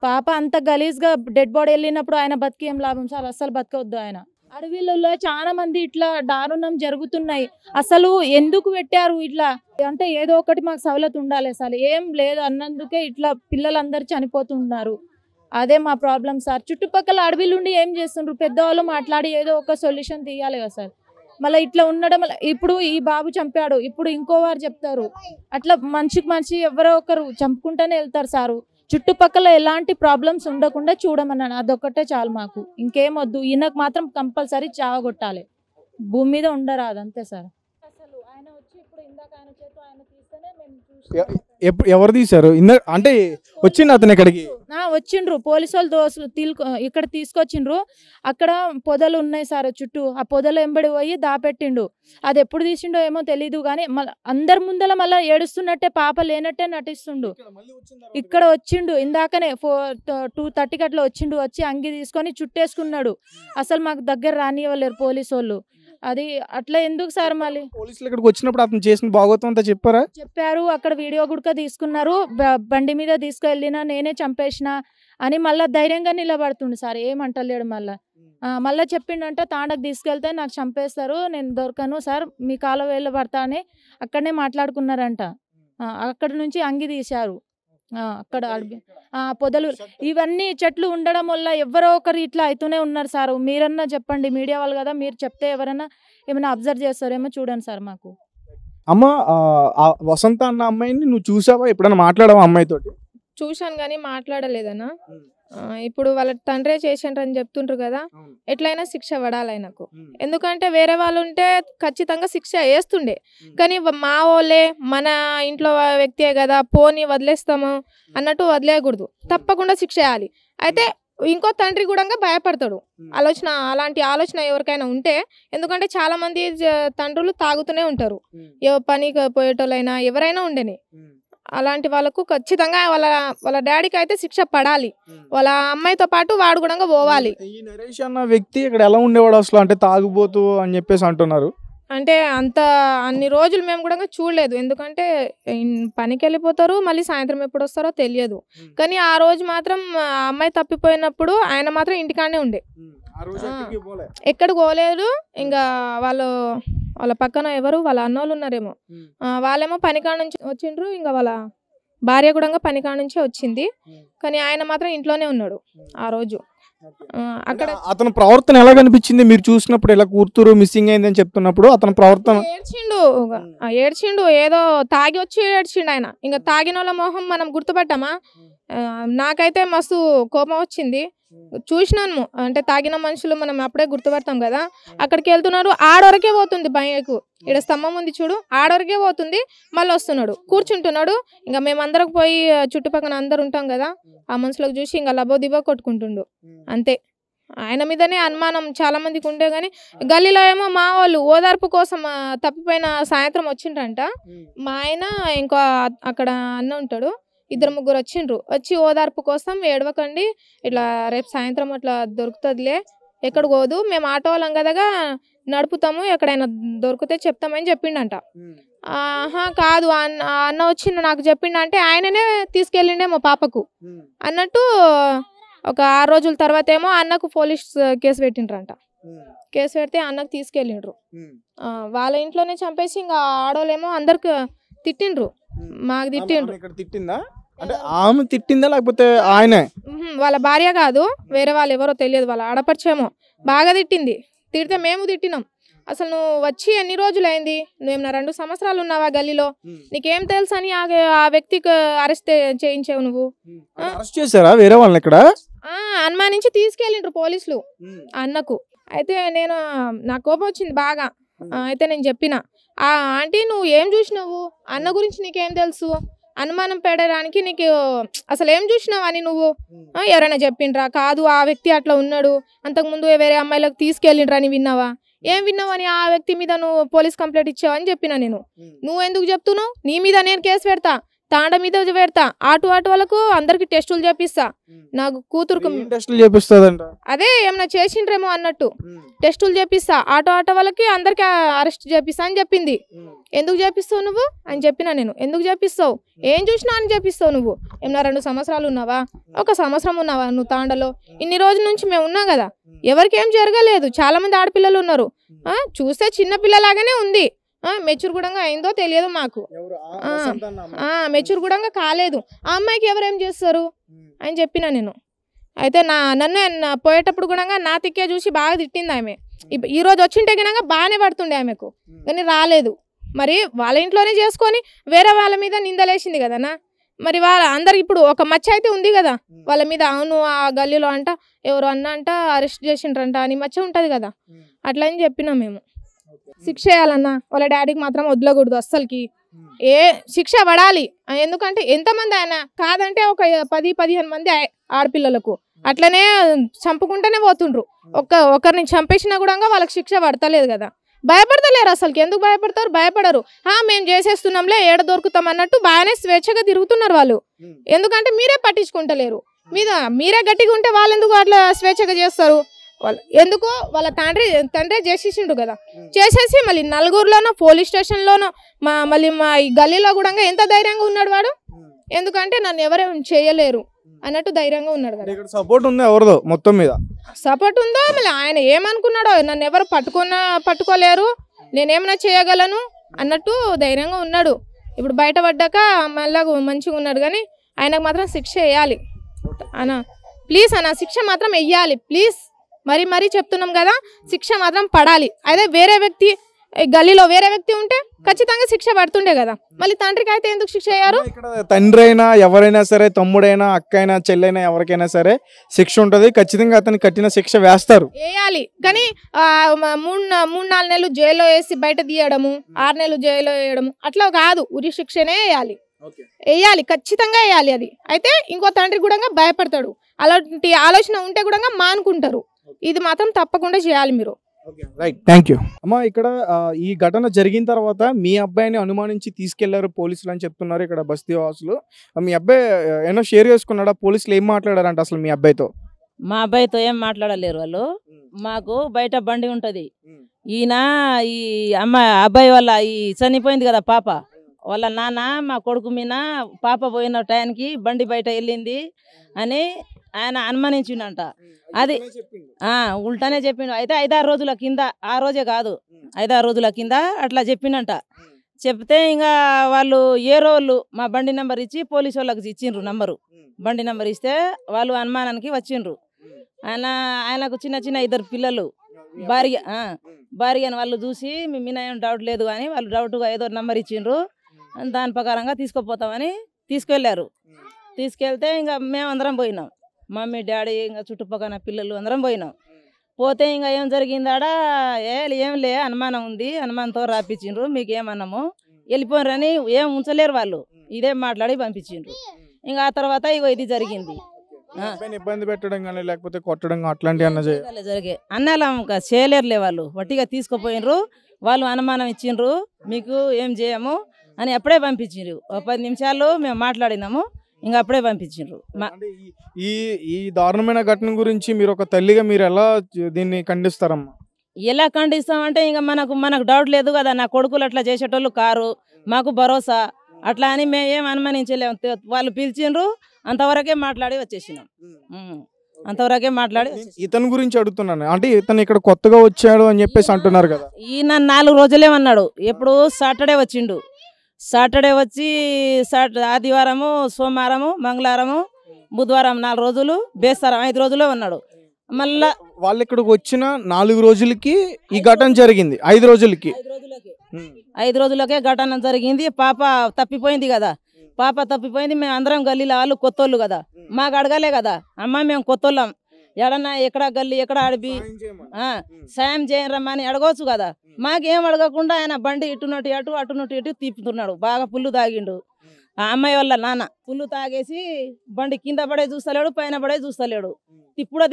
పాప అంత గలీజ్గా డెడ్ బాడీ వెళ్ళినప్పుడు ఆయన బతికి ఏం లాభం సార్? అసలు బతకవద్దు ఆయన. అడవిలలో చాలా మంది ఇట్లా దారుణం జరుగుతున్నాయి. అసలు ఎందుకు పెట్టారు ఇట్లా? అంటే ఏదో ఒకటి మాకు సవలత్ ఉండాలి, అసలు ఏం లేదు అన్నందుకే ఇట్లా పిల్లలందరూ చనిపోతున్నారు. అదే మా ప్రాబ్లం సార్. చుట్టుపక్కల అడవిలుండి ఏం చేస్తుండ్రు? పెద్దవాళ్ళు మాట్లాడి ఏదో ఒక సొల్యూషన్ తీయాలి కదా సార్. మళ్ళీ ఇట్లా ఉండడం, ఇప్పుడు ఈ బాబు చంపాడు, ఇప్పుడు ఇంకోవారు చెప్తారు. అట్లా మనిషి ఎవరో ఒకరు చంపుకుంటూనే వెళ్తారు సారు. చుట్టుపక్కల ఎలాంటి ప్రాబ్లమ్స్ ఉండకుండా చూడమన్నాను, అదొక్కటే చాలు మాకు, ఇంకేం వద్దు. ఈయనకు మాత్రం కంపల్సరీ చావగొట్టాలి, భూమి మీద ఉండరాదు, అంతే సార్. అసలు ఆయన వచ్చి ఇప్పుడు ఇందాక ఆయన చేతితో ఆయన తీస్తేనే మేము ఎవరు తీశారు అంటే వచ్చిండు అతను ఇక్కడికి? వచ్చిండ్రు పోలీసు వాళ్ళు ఇక్కడ తీసుకొచ్చిండ్రు. అక్కడ పొదలు ఉన్నాయి సార్ చుట్టూ, ఆ పొదలు ఎంబడి పోయి దాపెట్టిండు. అది ఎప్పుడు తీసిండో ఏమో తెలీదు కానీ అందరి ముందల మళ్ళీ ఏడుస్తున్నట్టే పాప లేనట్టే నటిస్తుండు. ఇక్కడ వచ్చిండు ఇందాకనే 2:30 అట్లా వచ్చిండు. వచ్చి అంగి తీసుకొని చుట్టేసుకున్నాడు. అసలు మాకు దగ్గర రానివ్వలేరు పోలీసు వాళ్ళు. అది అట్లా ఎందుకు సార్? మళ్ళీ పోలీసులు ఇక్కడికి వచ్చినప్పుడు అతను చేసిన భాగవతం అంతా చెప్పారు. అక్కడ వీడియో కూడా తీసుకున్నారు. బండి మీద తీసుకెళ్ళినా నేనే చంపేసిన అని మళ్ళీ ధైర్యంగా నిలబడుతుండు సార్. ఏమంటలేడు. మళ్ళీ చెప్పిండంట తాండకు తీసుకెళ్తే నాకు చంపేస్తారు, నేను దొరకను సార్, మీ కాల వేళ్ళ పడతా అని అక్కడనే మాట్లాడుకున్నారంట. అక్కడ నుంచి అంగి తీశారు. అక్కడ పొదలు ఇవన్నీ చెట్లు ఉండడం వల్ల ఎవరో ఒకరు ఇట్లా అవుతూనే ఉన్నారు సార్. మీరన్నా చెప్పండి, మీడియా వాళ్ళు కదా, మీరు చెప్తే ఎవరైనా ఏమైనా అబ్జర్వ్ చేస్తారేమో చూడండి సార్. మాకు అమ్మ వసంత అన్న అమ్మాయిని నువ్వు చూసావా? ఎప్పుడైనా మాట్లాడావా అమ్మాయితోటి? చూశాను కానీ మాట్లాడలేదన్నా. ఇప్పుడు వాళ్ళ తండ్రే చేసిండ్రని చెప్తుండ్రు కదా, ఎట్లయినా శిక్ష పడాలి ఆయనకు. ఎందుకంటే వేరే వాళ్ళు ఉంటే ఖచ్చితంగా శిక్ష వేస్తుండే, కానీ మా వాళ్ళే మన ఇంట్లో వ్యక్తే కదా పోని వదిలేస్తాము అన్నట్టు వదిలేయకూడదు, తప్పకుండా శిక్ష వేయాలి. అయితే ఇంకో తండ్రి కూడా భయపడతాడు. అలాంటి ఆలోచన ఎవరికైనా ఉంటే, ఎందుకంటే చాలా మంది తండ్రులు తాగుతూనే ఉంటారు, పనికి పోయేటోళ్ళైనా ఎవరైనా ఉండని. అలాంటి వాళ్ళకు ఖచ్చితంగా వాళ్ళ డాడీకి అయితే శిక్ష పడాలి. వాళ్ళ అమ్మాయితో పాటు వాడు కూడా పోవాలి. ఈ నరేష్ అన్న వ్యక్తి ఇక్కడ ఎలా ఉండేవాడు అసలు? అంటే తాగుబోతు అని చెప్పేసి అంటున్నారు. అంటే అన్ని రోజులు మేము కూడా చూడలేదు, ఎందుకంటే పనికి వెళ్ళిపోతారు, మళ్ళీ సాయంత్రం ఎప్పుడు వస్తారో తెలియదు. కానీ ఆ రోజు మాత్రం ఆ అమ్మాయి తప్పిపోయినప్పుడు ఆయన మాత్రం ఇంటికాడనే ఉండే, ఎక్కడికి పోలేదు. ఇంకా వాళ్ళ పక్కన ఎవరు వాళ్ళ అన్నోళ్ళు ఉన్నారేమో, వాళ్ళేమో పనికాడ నుంచి వచ్చిండ్రు. ఇంకా వాళ్ళ భార్య కూడా పనికాడ నుంచి వచ్చింది, కానీ ఆయన మాత్రం ఇంట్లోనే ఉన్నాడు ఆ రోజు. అక్కడ అతని ప్రవర్తన ఎలా కనిపించింది మీరు చూసినప్పుడు? ఇలా కూతురు మిస్సింగ్ అయిందని చెప్తున్నప్పుడు అతని ప్రవర్తన? ఏడ్చిండు, ఏదో తాగి వచ్చి ఏడ్చిండు ఆయన. ఇంకా తాగిన వాళ్ళ మొహం మనం గుర్తుపట్టామా? నాకైతే మస్తు కోపం వచ్చింది. చూసినాను, అంటే తాగిన మనుషులు మనం అప్పుడే గుర్తుపడతాం కదా. అక్కడికి వెళ్తున్నారు, ఆడవరకే పోతుంది బైకు, ఇక్కడ స్తంభం ఉంది చూడు, ఆడవరకే పోతుంది, మళ్ళీ వస్తున్నాడు, కూర్చుంటున్నాడు. ఇంకా మేమందరం పోయి చుట్టుపక్కల అందరు ఉంటాం కదా, ఆ మనుషులకు చూసి ఇంకా లబో దిబో కొట్టుకుంటుండు అంతే. ఆయన మీదనే అనుమానం చాలా మందికి ఉండే. కానీ గల్లీలో ఏమో మా వాళ్ళు ఓదార్పు కోసం తప్పిపోయిన సాయంత్రం వచ్చిండ్రంట. మా ఆయన ఇంకో అక్కడ అన్న ఉంటాడు, 2-3 వచ్చిండ్రు. వచ్చి ఓదార్పు కోసం ఏడవకండి, ఇట్లా రేపు సాయంత్రం అట్లా దొరుకుతుందిలే, ఎక్కడ పోదు, మేము ఆటో వాళ్ళం కదగా నడుపుతాము, ఎక్కడైనా దొరికితే చెప్తామని చెప్పిండంట. కాదు అన్న వచ్చి నాకు చెప్పిండంటే ఆయననే తీసుకెళ్ళిండే మా పాపకు అన్నట్టు. ఒక 6 రోజుల తర్వాత ఏమో అన్నకు పోలీస్ కేసు పెట్టిండ్రంట. కేసు పెడితే అన్నకు తీసుకెళ్ళిండ్రు. వాళ్ళ ఇంట్లోనే చంపేసి ఇంకా ఆడోళ్ళేమో అందరికి తిట్టిండ్రు, మాకు తిట్టిండ్రు. అంటే ఆమె తిట్టిందా లేకపోతే ఆయనే? వాళ్ళ భార్య కాదు, వేరే వాళ్ళు ఎవరో తెలియదు, వాళ్ళ ఆడపడిచేమో బాగా తిట్టింది. తిడితే మేము తిట్టినాం. అసలు నువ్వు వచ్చి ఎన్ని రోజులు అయింది, నువ్వేమన్నా 2 సంవత్సరాలు ఉన్నావా గల్లీలో, నీకేం తెలుసు అని ఆ వ్యక్తికి అరెస్ట్ చేయించావు నువ్వు. అరెస్ట్ చేశారా వేరే వాళ్ళని? ఇక్కడ అనుమానించి తీసుకెళ్ళిండ్రు పోలీసులు అన్నకు. అయితే నా కోపం వచ్చింది బాగా. అయితే నేను చెప్పిన, ఆంటీ నువ్వు ఏం చూసినావు, అన్న గురించి నీకేం తెలుసు, అనుమానం పెట్టడానికి నీకు అసలు ఏం చూసినావు అని నువ్వు ఎవరైనా చెప్పిండ్రా? కాదు ఆ వ్యక్తి అట్లా ఉన్నాడు, అంతకుముందు వేరే అమ్మాయిలకు తీసుకెళ్ళిండ్రా అని విన్నావా? ఏం విన్నావు అని ఆ వ్యక్తి మీద నువ్వు పోలీస్ కంప్లైంట్ ఇచ్చావని చెప్పిన నేను. నువ్వు ఎందుకు చెప్తున్నావు? నీ మీద నేను కేసు పెడతా, తాండ మీద పెడతా, ఆటో వాళ్ళకు అందరికి టెస్టులు చేపిస్తా, నాకు కూతురుకు టెస్టులు చేపిస్తాదంట. అదే ఏమన్నా చేసిండ్రేమో అన్నట్టు టెస్టులు చేపిస్తా, ఆటో వాళ్ళకి అందరికి అరెస్ట్ చేపిస్తా అని చెప్పింది. ఎందుకు చేపిస్తావు నువ్వు అని చెప్పిన నేను. ఎందుకు చేపిస్తావు, ఏం చూసినా అని చేపిస్తావు నువ్వు? ఏమన్నా 2 సంవత్సరాలు ఉన్నావా, 1 సంవత్సరం ఉన్నావా నువ్వు తాండలో? ఇన్ని రోజుల నుంచి మేము ఉన్నాం కదా, ఎవరికి ఏం జరగలేదు, చాలా మంది ఆడపిల్లలు ఉన్నారు. చూస్తే చిన్న పిల్లలాగానే ఉంది, మెచ్యూర్ కూడా అయిందో తెలియదు మాకు, మెచ్యూర్ కూడా కాలేదు. ఆ అమ్మాయికి ఎవరేం చేస్తారు అని చెప్పిన నేను. అయితే నన్ను పోయేటప్పుడు కూడా నా తిక్కే చూసి బాగా తిట్టింది ఆమె. ఈ రోజు వచ్చింటే కనుక బాగానే పడుతుండే ఆమెకు, కానీ రాలేదు. మరి వాళ్ళ ఇంట్లోనే చేసుకొని వేరే వాళ్ళ మీద నిందలేసింది కదనా. మరి అందరికి ఇప్పుడు ఒక మచ్చ అయితే ఉంది కదా వాళ్ళ మీద. అవును ఆ గల్లీలో అంట ఎవరు అన్న అంట అరెస్ట్ చేసిండ్రంట అని మచ్చ ఉంటుంది కదా, అట్లా అని చెప్పినాం మేము. శిక్ష వేయాలన్నా వాళ్ళ డాడీకి మాత్రం వదలకూడదు అస్సలకి. ఏ శిక్ష పడాలి. ఎందుకంటే ఎంతమంది ఆయన కాదంటే ఒక 10-15 మంది ఆడపిల్లలకు అట్లనే చంపుకుంటూనే పోతుండ్రు. ఒకరిని చంపేసినా కూడా వాళ్ళకి శిక్ష పడతలేదు కదా. భయపడతలేరు అసలుకి. ఎందుకు భయపడతారు? భయపడరు. మేము చేసేస్తున్నాంలే, ఏడ దొరుకుతాం అన్నట్టు బాగానే స్వేచ్ఛగా తిరుగుతున్నారు వాళ్ళు. ఎందుకంటే మీరే పట్టించుకుంటలేరు. మీరే గట్టిగా ఉంటే వాళ్ళు ఎందుకు అట్లా స్వేచ్ఛగా చేస్తారు? వాళ్ళు ఎందుకో వాళ్ళ తండ్రి చేసేసిండు కదా. చేసేసి మళ్ళీ నలుగురిలోనో పోలీస్ స్టేషన్లోనో మళ్ళీ మా ఈ గల్లీలో కూడా ఎంత ధైర్యంగా ఉన్నాడు వాడు. ఎందుకంటే నన్ను ఎవరేం చేయలేరు అన్నట్టు ధైర్యంగా ఉన్నాడు కదా. సపోర్ట్ ఉంది ఎవరిదో మొత్తం మీద సపోర్ట్ ఉందో మళ్ళీ ఆయన ఏమనుకున్నాడో, నన్ను ఎవరు పట్టుకోలేరు, నేనేమైనా చేయగలను అన్నట్టు ధైర్యంగా ఉన్నాడు. ఇప్పుడు బయటపడ్డాక మళ్ళా మంచిగా ఉన్నాడు. కానీ ఆయనకు మాత్రం శిక్ష వేయాలి అన్న. ప్లీజ్ అన్న, శిక్ష మాత్రం వెయ్యాలి ప్లీజ్. మరీ చెప్తున్నాం కదా, శిక్ష మాత్రం పడాలి. అదే వేరే వ్యక్తి గల్లీలో వేరే వ్యక్తి ఉంటే ఖచ్చితంగా శిక్ష పడుతుండే కదా. మళ్ళీ తండ్రికి అయితే ఎందుకు శిక్ష అయ్యారు? ఇక్కడ తండ్రి అయినా ఎవరైనా సరే, తమ్ముడైనా అక్క అయినా చెల్లైనా ఎవరికైనా సరే శిక్ష ఉంటుంది. ఖచ్చితంగా అతనికి కఠిన శిక్ష వేస్తారు, వేయాలి. కానీ 3-4 నెలలు జైల్లో వేసి బయట తీయడము, 6 నెలలు జైల్లో వేయడము అట్లా కాదు. ఉరి శిక్షనే వేయాలి, ఖచ్చితంగా వేయాలి. అది అయితే ఇంకో తండ్రి కూడా భయపడతాడు. అలాంటి ఆలోచన ఉంటే కూడా మానుకుంటారు. ఇది మాత్రం తప్పకుండా చేయాలి మీరు. రైట్, థ్యాంక్ యూ అమ్మా. ఇక్కడ ఈ ఘటన జరిగిన తర్వాత మీ అబ్బాయిని అనుమానించి తీసుకెళ్లారు పోలీసులు అని చెప్తున్నారు ఇక్కడ బస్తీ వాసులు. మీ అబ్బాయి ఏమో షేర్ చేసుకున్నాడా? పోలీసులు ఏం మాట్లాడారంట అసలు మీ అబ్బాయితో? మా అబ్బాయితో ఏం మాట్లాడలేరు వాళ్ళు. మాకు బయట బండి ఉంటది. ఈయన ఈ అబ్బాయి వల్ల ఈ చనిపోయింది కదా పాప, వాళ్ళ నాన్న మా కొడుకు మీద పాప పోయిన టైంకి బండి బయట వెళ్ళింది అని ఆయన అనుమానించిండంట. అది ఉల్టానే చెప్పిండు. అయితే 5-6 రోజుల కింద, ఆ రోజే కాదు 5-6 రోజుల కింద అట్లా చెప్పిండంట. చెప్తే ఇంకా వాళ్ళు ఏరోళ్ళు మా బండి నెంబర్ ఇచ్చి పోలీసు వాళ్ళకి ఇచ్చిండ్రు నంబరు. బండి నెంబర్ ఇస్తే వాళ్ళు అనుమానానికి వచ్చిండ్రు. ఆయనకు చిన్న 2 పిల్లలు భార్య వాళ్ళు చూసి మీ మీద ఏం డౌట్ లేదు కానీ వాళ్ళు డౌట్గా ఏదో నెంబర్ ఇచ్చిండ్రు. దాని ప్రకారంగా తీసుకుపోతామని తీసుకెళ్ళారు. తీసుకెళ్తే ఇంకా మేమందరం పోయినాం, మమ్మీ డాడీ ఇంకా చుట్టుపక్కల పిల్లలు అందరం పోయినాం. పోతే ఇంకా ఏం జరిగిందాడా ఏం లే అనుమానం ఉంది, అనుమానంతో రాపించిండ్రు, మీకు ఏమన్నాము వెళ్ళిపోయినరని ఏం ఉంచలేరు వాళ్ళు, ఇదే మాట్లాడి పంపించిండ్రు. ఇంకా ఆ తర్వాత ఇగో ఇది జరిగింది. ఇబ్బంది పెట్టడం కానీ లేకపోతే కొట్టడం అట్లాంటివి జరిగే అన్నాలా చేయలేరులే వాళ్ళు, వట్టిగా తీసుకుపోయినరు. వాళ్ళు అనుమానం ఇచ్చిండ్రు, మీకు ఏం చేయము అని అప్పుడే పంపించిండ్రు. 10 నిమిషాలు మేము మాట్లాడినాము, ఇంకా అప్పుడే పంపించిండ్రు. ఈ దారుణమైన ఘటన గురించి మీరు ఒక తల్లిగా మీరు ఎలా దీన్ని ఖండిస్తారమ్మా? ఎలా ఖండిస్తామంటే ఇంకా మనకు డౌట్ లేదు కదా, నా కొడుకులు అట్లా చేసేటోళ్ళు కారు, మాకు భరోసా అట్లా అని మేము ఏం అనుమానించలేము. వాళ్ళు పిలిచిండ్రు, అంతవరకే మాట్లాడి వచ్చేసినాం. అంతవరకే మాట్లాడి. ఇతని గురించి అడుగుతున్నాను, అంటే ఇతను ఇక్కడ కొత్తగా వచ్చాడు అని చెప్పేసి అంటున్నారు కదా. ఈయన 4 రోజులే అన్నాడు. ఎప్పుడు సాటర్డే వచ్చిండు. సాటర్డే వచ్చి ఆదివారము, సోమవారము, మంగళవారము, బుధవారం 4 రోజులు, బేస్తారం 5 రోజులే ఉన్నాడు. మళ్ళా వాళ్ళు ఇక్కడికి వచ్చిన 4 రోజులకి ఈ ఘటన జరిగింది. 5 రోజులకి 5 రోజులకే ఘటన జరిగింది. పాప తప్పిపోయింది కదా, పాప తప్పిపోయింది. మేము అందరం గల్లీలో, వాళ్ళు కొత్తోళ్ళు కదా, మాకు అడగలే కదా, అమ్మ మేము కొత్తోళ్ళం, ఎడన్నా ఎక్కడ గల్లీ ఎక్కడ అడిపి సాయం చేయరమ్మని అడగవచ్చు కదా. మాకేం అడగకుండా ఆయన బండి ఇటునట్టు అటు అటునట్టు ఇటు తిప్పుతున్నాడు. బాగా పుల్లు తాగిండు. ఆ అమ్మాయి వాళ్ళ నాన్న పుల్లు తాగేసి బండి కింద పడే చూస్తలేడు, పైన పడే చూస్తలేడు,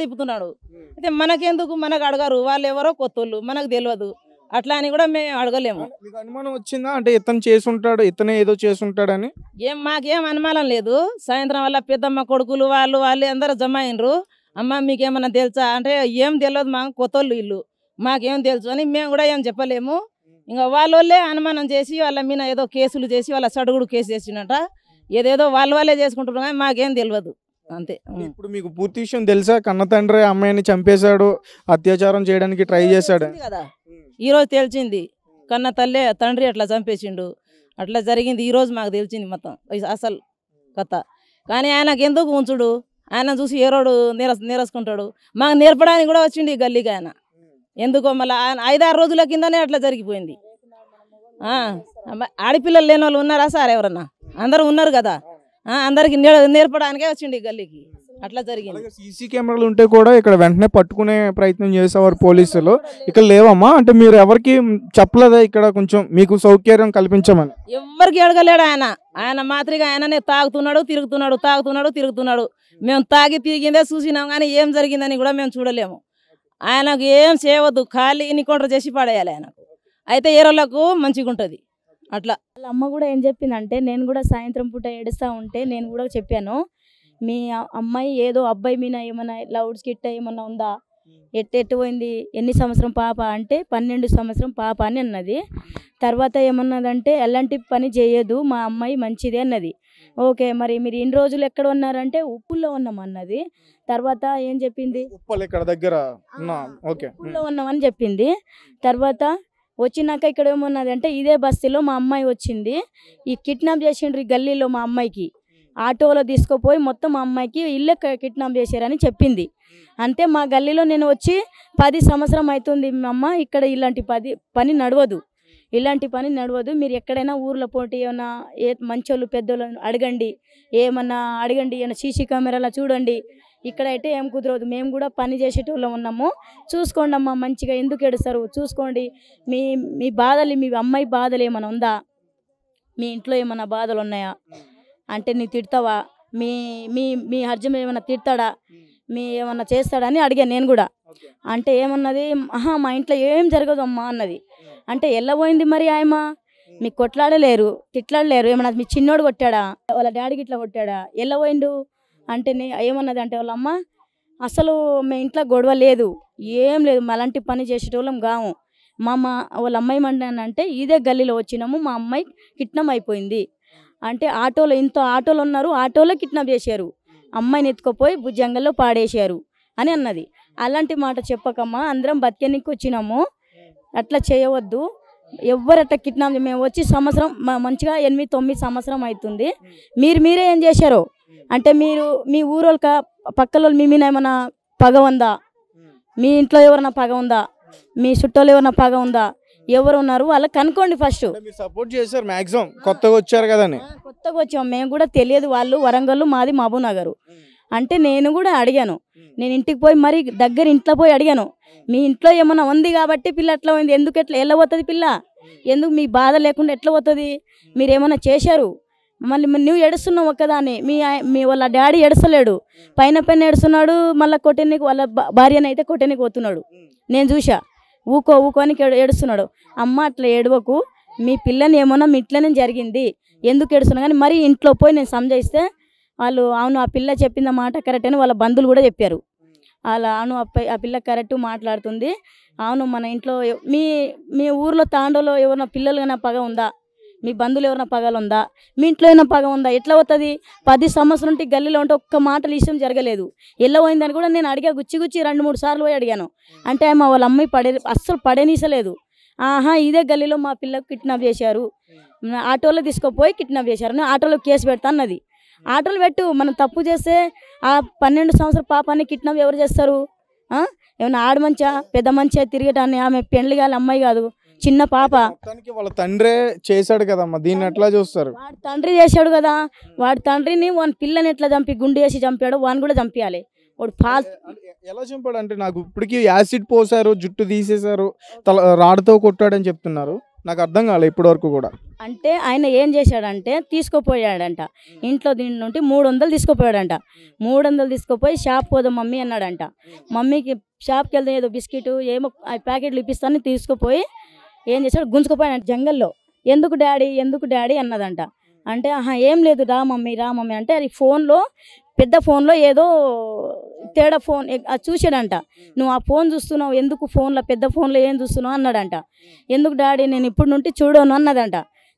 తిప్పుతున్నాడు. అయితే మనకెందుకు, మనకు అడగరు, వాళ్ళు ఎవరో కొత్తోళ్ళు, మనకు తెలియదు, అట్లా అని కూడా మేము అడగలేము. మీకు అనుమానం వచ్చిందా అంటే ఇతను చేసుంటాడు, ఇతనే ఏదో చేసుంటాడని? మాకేం అనుమానం లేదు. సాయంత్రం వల్ల పెద్దమ్మ కొడుకులు వాళ్ళు అందరూ జమ అయినరు. అమ్మ మీకేమన్నా తెలుసా అంటే ఏం తెలియదు, మాకు కొత్తోళ్ళు ఇల్లు, మాకేం తెలుసు అని మేము కూడా ఏం చెప్పలేము. ఇంకా వాళ్ళే అనుమానం చేసి వాళ్ళ మీద ఏదో కేసులు చేసి వాళ్ళ సడుగుడు కేసు చేసినట్ట ఏదేదో వాళ్ళే చేసుకుంటున్నారు కానీ మాకేం తెలియదు అంతే. ఇప్పుడు మీకు పూర్తి విషయం తెలుసా? కన్న తండ్రి అమ్మాయిని చంపేశాడు, అత్యాచారం చేయడానికి ట్రై చేశాడు కదా. ఈరోజు తెలిసింది కన్న తండ్రి అట్లా చంపేసిండు, అట్లా జరిగింది. ఈరోజు మాకు తెలిసింది మొత్తం అసలు కథ. కానీ ఆయనకు ఎందుకు ఉంచుడు, ఆయన చూసి ఏరోడు నేరసుకుంటాడు. మాకు నేర్పడానికి కూడా వచ్చిండు ఈ గల్లీకి ఆయన. ఎందుకో మళ్ళీ 5-6 రోజుల కిందనే అట్లా జరిగిపోయింది. ఆడపిల్లలు లేని వాళ్ళు ఉన్నారా సార్? ఎవరన్నా? అందరూ ఉన్నారు కదా, అందరికి నేర్పడానికే వచ్చిండు ఈ గల్లీకి. అట్లా జరిగింది. సీసీ కెమెరాలు ఉంటే కూడా ఇక్కడ వెంటనే పట్టుకునే ప్రయత్నం చేసేవారు పోలీసులు. ఇక్కడ లేవమ్మా, అంటే మీరు ఎవరికి చెప్పలేదా ఇక్కడ కొంచెం మీకు సౌకర్యం కల్పించమని? ఎవ్వరికి అడగలేడు ఆయన. ఆయన మాత్రమే ఆయననే తాగుతున్నాడు తిరుగుతున్నాడు, తాగుతున్నాడు తిరుగుతున్నాడు. మేము తాగి తిరిగిందే చూసినాం కానీ ఏం జరిగిందని కూడా మేము చూడలేము. ఆయనకు ఏం చేయవద్దు, ఖాళీ ఎన్నికౌంటర్ చేసి పడేయాలి ఆయనకు. అయితే ఏరోళ్ళకు మంచిగా ఉంటుంది అట్లా. వాళ్ళ అమ్మ కూడా ఏం చెప్పిందంటే, నేను కూడా సాయంత్రం పూట ఏడుస్తూ ఉంటే నేను కూడా చెప్పాను, మీ అమ్మాయి ఏదో అబ్బాయి మీద ఏమైనా లౌడ్ స్కిట్ ఏమన్నా ఉందా, ఎట్టు పోయింది, ఎన్ని సంవత్సరం పాప అంటే 12 సంవత్సరం పాప అని అన్నది. తర్వాత ఏమన్నదంటే ఎలాంటి పని చేయదు మా అమ్మాయి మంచిదే అన్నది. ఓకే, మరి మీరు ఇన్ని రోజులు ఎక్కడ ఉన్నారంటే ఉప్పుల్లో ఉన్నాం అన్నది. తర్వాత ఏం చెప్పింది, ఇక్కడ దగ్గర ఉప్పుల్లో ఉన్నామని చెప్పింది. తర్వాత వచ్చినాక ఇక్కడ ఏమన్నది అంటే, ఇదే బస్తీలో మా అమ్మాయి వచ్చింది, ఈ కిడ్నాప్ చేసిండ్రు ఈ గల్లీలో మా అమ్మాయికి, ఆటోలో తీసుకుపోయి మొత్తం మా అమ్మాయికి ఇల్లే కిడ్నాప్ చేశారని చెప్పింది. అంతే, మా గల్లీలో నేను వచ్చి 10 సంవత్సరం అవుతుంది మా అమ్మ, ఇక్కడ ఇలాంటి పని నడవదు, ఇలాంటి పని నడవదు. మీరు ఎక్కడైనా ఊర్లో పోటీ ఏమన్నా మంచోళ్ళు పెద్దోళ్ళు అడగండి, ఏమన్నా అడగండి, ఏమన్నా సీసీ కెమెరాలో చూడండి, ఇక్కడైతే ఏం కుదరదు, మేము కూడా పని చేసేటోళ్ళం ఉన్నాము, చూసుకోండి అమ్మ, మంచిగా ఎందుకు ఏడుస్తారు చూసుకోండి, మీ బాధలు, మీ అమ్మాయి బాధలు ఏమైనా ఉందా, మీ ఇంట్లో ఏమైనా బాధలు ఉన్నాయా అంటే నీ తిడతావా, మీ మీ మీ హర్జం ఏమైనా తిడతాడా, మీ ఏమన్నా చేస్తాడని అడిగాను నేను కూడా. అంటే ఏమన్నది, మా ఇంట్లో ఏం జరగదు అమ్మా అన్నది. అంటే ఎల్లబోయింది మరి ఆయమ, మీకు కొట్లాడలేరు తిట్లాడలేరు, ఏమన్నా మీ చిన్నోడు కొట్టాడా, వాళ్ళ డాడీకి ఇట్లా కొట్టాడా, ఎల్లబోయిండు అంటే ఏమన్నది అంటే వాళ్ళ అమ్మ, అసలు మీ ఇంట్లో గొడవ లేదు, ఏం లేదు, అలాంటి పని చేసేటోళ్ళం కాము, వాళ్ళ అమ్మాయి ఏమంటానంటే ఇదే గల్లీలో వచ్చినాము, మా అమ్మాయి కిడ్నాప్ అయిపోయింది అంటే ఆటోలో ఆటోలు ఉన్నారు, ఆటోలో కిడ్నాప్ చేశారు, అమ్మాయిని ఎత్తుకుపోయి జంగల్లో పాడేశారు అని అన్నది. అలాంటి మాట చెప్పకమ్మా, అందరం బతికేనికి వచ్చినాము, అట్లా చేయవద్దు, ఎవ్వరు అట్లా కిడ్నాప్, మేము వచ్చి సంవత్సరం మంచిగా 8-9 సంవత్సరం అవుతుంది, మీరే ఏం చేశారో అంటే, మీరు మీ ఊరోళ్ళ పక్కల మీ మీద ఏమైనా పగ ఉందా, మీ ఇంట్లో ఎవరైనా పగ ఉందా, మీ చుట్టాలు ఎవరైనా పగ ఉందా, ఎవరు ఉన్నారు వాళ్ళకి కనుక్కోండి ఫస్ట్. సపోర్ట్ చేశారు మ్యాక్సిమం, కొత్తగా వచ్చారు కదని. కొత్తగా వచ్చాము మేము కూడా తెలియదు, వాళ్ళు వరంగల్, మాది మహబూబ్నగర్. అంటే నేను కూడా అడిగాను, నేను ఇంటికి పోయి మరి దగ్గర ఇంట్లో పోయి అడిగాను, మీ ఇంట్లో ఏమన్నా ఉంది కాబట్టి పిల్ల ఎట్లా పోయింది, ఎందుకు ఎట్లా ఎలా పోతుంది పిల్ల, ఎందుకు మీ బాధ లేకుండా ఎట్లా పోతుంది, మీరు ఏమన్నా చేశారు, మళ్ళీ నువ్వు ఏడుస్తున్నావు ఒక్కదాన్ని, మీ వాళ్ళ డాడీ ఏడుస్తలేడు, పైన ఏడుస్తున్నాడు, మళ్ళీ కొట్టెనికి వాళ్ళ భార్యని అయితే కొట్టెనికి పోతున్నాడు, నేను చూసా, ఊకోని ఏడుస్తున్నాడు. అమ్మ అట్లా ఏడవకు, మీ పిల్లని ఏమన్నా మీ ఇంట్లోనే జరిగింది, ఎందుకు ఏడుస్తున్నా కానీ మరి ఇంట్లో పోయి నేను సంజయిస్తే వాళ్ళు అవును ఆ పిల్ల చెప్పిన మాట కరెక్ట్ అని వాళ్ళ బంధువులు కూడా చెప్పారు. అలా అవును ఆ పిల్ల కరెక్ట్ మాట్లాడుతుంది, అవును మన ఇంట్లో మీ ఊర్లో తాండోలో ఎవరైనా పిల్లలుగా పగ ఉందా, మీ బంధువులు ఎవరైనా పగలు ఉందా, మీ ఇంట్లో ఏమైనా పగ ఉందా, ఎట్లా అవుతుంది, 10 సంవత్సరం నుండి గల్లీలో ఉంటే ఒక్క మాటలు విషయం జరగలేదు, ఎలా పోయిందని కూడా నేను అడిగా, గుచ్చి 2-3 సార్లు పోయి అడిగాను. అంటే వాళ్ళ అమ్మాయి అస్సలు పడేనీసలేదు. ఇదే గల్లీలో మా పిల్లకు కిడ్నాప్ చేశారు, ఆటోలో తీసుకుపోయి కిడ్నాప్ చేశారు, ఆటోలో కేసు పెడతా అన్నది. ఆటోలు పెట్టు, మనం తప్పు చేస్తే ఆ 12 సంవత్సరాల పాపాన్ని కిడ్నాప్ ఎవరు చేస్తారు, ఏమన్నా ఆడ మంచా పెద్ద మంచిగా తిరిగటాన్ని, ఆమె పెండ్లి కాదు అమ్మాయి కాదు, చిన్న పాప. వాళ్ళ తండ్రే చేశాడు కదమ్మా, దీన్ని ఎట్లా చూస్తారు, వాడి తండ్రి చేశాడు కదా, వాడి తండ్రిని వాని పిల్లని ఎట్లా చంపి గుండు వేసి చంపాడు, వాడిని కూడా చంపించాలి. వాడు ఎలా చంపాడు అంటే, నాకు ఇప్పటికీ యాసిడ్ పోసారు, జుట్టు తీసేశారు, రాడుతో కొట్టాడని చెప్తున్నారు, నాకు అర్థం కాలే ఇప్పటి వరకు కూడా. అంటే ఆయన ఏం చేశాడంటే తీసుకుపోయాడంట, ఇంట్లో దీని నుండి 300 తీసుకుపోయాడంట, 300 తీసుకుపోయి షాప్ పోదాం మమ్మీ అన్నాడంట. మమ్మీకి షాప్కి వెళ్తే ఏదో బిస్కెట్ ఏమో ప్యాకెట్లు ఇప్పిస్తాను తీసుకుపోయి ఏం చేశాడు, గుంజుకుపోయాడంట జంగల్లో. ఎందుకు డాడీ అన్నదంట. అంటే ఏం లేదు రా మమ్మీ అంటే అది ఫోన్లో పెద్ద ఫోన్లో ఏదో తేడా ఫోన్ అది చూసాడంట. నువ్వు ఆ ఫోన్ చూస్తున్నావు ఎందుకు, ఫోన్లో పెద్ద ఫోన్లో ఏం చూస్తున్నావు అన్నాడంట. ఎందుకు డాడీ నేను ఇప్పుడు నుండి చూడను అన్నదంట.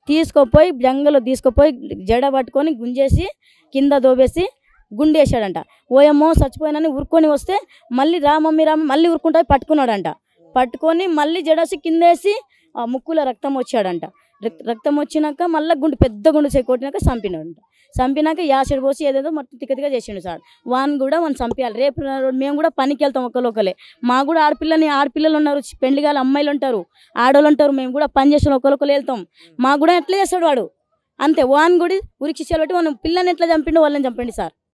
తీసుకుపోయి జంగల్లో తీసుకుపోయి జడ పట్టుకొని గుంజేసి కింద దోబేసి గుండేసాడంట. ఓయమ్మో చచ్చిపోయినని ఉరుక్కొని వస్తే మళ్ళీ రా మమ్మీ మళ్ళీ ఉరుక్కుంటా పట్టుకున్నాడంట. పట్టుకొని మళ్ళీ జడసి కిందేసి ఆ ముక్కులో రక్తం వచ్చాడంట. రక్తం వచ్చినాక మళ్ళీ పెద్ద గుండు కొట్టినాక చంపినాడంట. చంపినాక యాసిడ్ పోసి ఏదేదో మొత్తం తిక్కతిగా చేసిండు సార్. వాని కూడా మనం చంపించాలి. రేపు మేము కూడా పనికి వెళ్తాం ఒకరే. మాకు కూడా ఆడపిల్లలు ఉన్నారు, పెండ్లిగాల అమ్మాయిలు ఉంటారు, ఆడోళ్ళు ఉంటారు. మేము కూడా పని చేసిన ఒకరు వెళ్తాం. మాకు కూడా ఎట్లా చేస్తాడు వాడు అంతే. వాని కూడా ఉరికి చెల్లబట్టి మనం పిల్లని ఎట్లా చంపిండో వాళ్ళని చంపండి సార్.